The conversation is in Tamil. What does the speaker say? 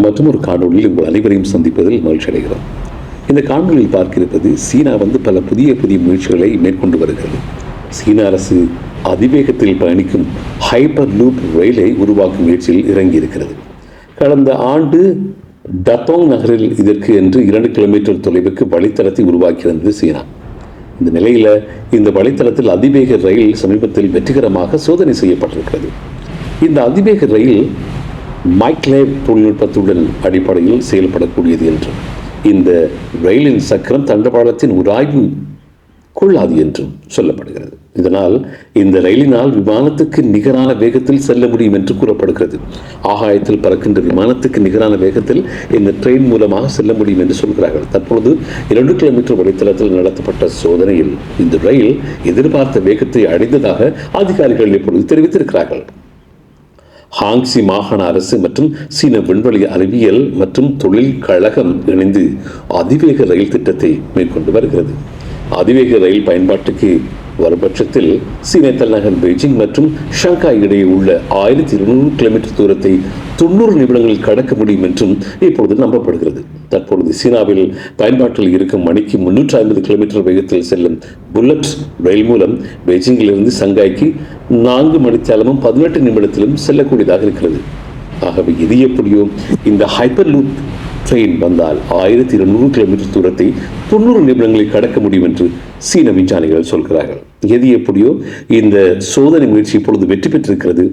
மற்றும் ஒரு காணொலியில் உங்கள் அனைவரையும் சந்திப்பதில் மகிழ்ச்சி அடைகிறோம். இந்த காணொலியில் பார்க்கிறது சீனா பல புதிய முயற்சிகளை மேற்கொண்டு வருகிறது. சீன அரசு அதிவேகத்தில் பயணிக்கும் ஹைப்பர் லூப் ரயிலை உருவாக்கும் முயற்சியில் இறங்கி இருக்கிறது. கடந்த ஆண்டு டத்தோங் நகரில் இதற்கு என்று 2 கிலோமீட்டர் தொலைவுக்கு வழித்தடத்தை உருவாக்கியிருந்தது சீனா. இந்த நிலையில் இந்த வழித்தடத்தில் அதிவேக ரயில் சமீபத்தில் வெற்றிகரமாக சோதனை செய்யப்பட்டிருக்கிறது. இந்த அதிவேக ரயில் மைக்லேவ் தொழில்நுட்பத்துடன் அடிப்படையில் செயல்படக்கூடியது என்றும் இந்த ரயிலின் சக்கரம் தண்டவாளத்தின் உராய்வு கொள்ளாது என்றும் சொல்லப்படுகிறது. இதனால் இந்த ரயிலினால் விமானத்துக்கு நிகரான வேகத்தில் செல்ல முடியும் என்று கூறப்படுகிறது. ஆகாயத்தில் பறக்கின்ற விமானத்துக்கு நிகரான வேகத்தில் இந்த ட்ரெயின் மூலமாக செல்ல முடியும் என்று சொல்கிறார்கள். தற்பொழுது 2 கிலோமீட்டர் வழித்தளத்தில் நடத்தப்பட்ட சோதனையில் இந்த ரயில் எதிர்பார்த்த வேகத்தை அடைந்ததாக அதிகாரிகள் இப்பொழுது தெரிவித்திருக்கிறார்கள். ஹாங்ஸி மாகாண அரசு மற்றும் சீன விண்வெளி அறிவியல் மற்றும் தொழில் கழகம் இணைந்து அதிவேக ரயில் திட்டத்தை மேற்கொண்டு வருகிறது. அதிவேக ரயில் பயன்பாட்டுக்கு வரும் பட்சத்தில் சீன தலைநகர் பெய்ஜிங் மற்றும் ஷங்காய் இடையே உள்ள 1200 கிலோமீட்டர் தூரத்தை 90 நிமிடங்களில் கடக்க முடியும் என்றும் இப்பொழுது நம்பப்படுகிறது. தற்பொழுது சீனாவில் பயன்பாட்டில் இருக்கும் மணிக்கு 350 கிலோமீட்டர் வேகத்தில் செல்லும் புல்லட் ரயில் மூலம் பெய்ஜிங்கிலிருந்து ஷங்காய்க்கு 4 மணித்தியாலமும் 18 நிமிடத்திலும் செல்லக்கூடியதாக இருக்கிறது. ஆகவே எது எப்படியோ இந்த ஹைப்பர் லூப் ட்ரெயின் வந்தால் 1200 கிலோமீட்டர் தூரத்தை 90 நிமிடங்களில் கடக்க முடியும் என்று சீன விஞ்ஞானிகள் சொல்கிறார்கள். எது எப்படியோ இந்த சோதனை முயற்சி இப்பொழுது வெற்றி பெற்றிருக்கிறது.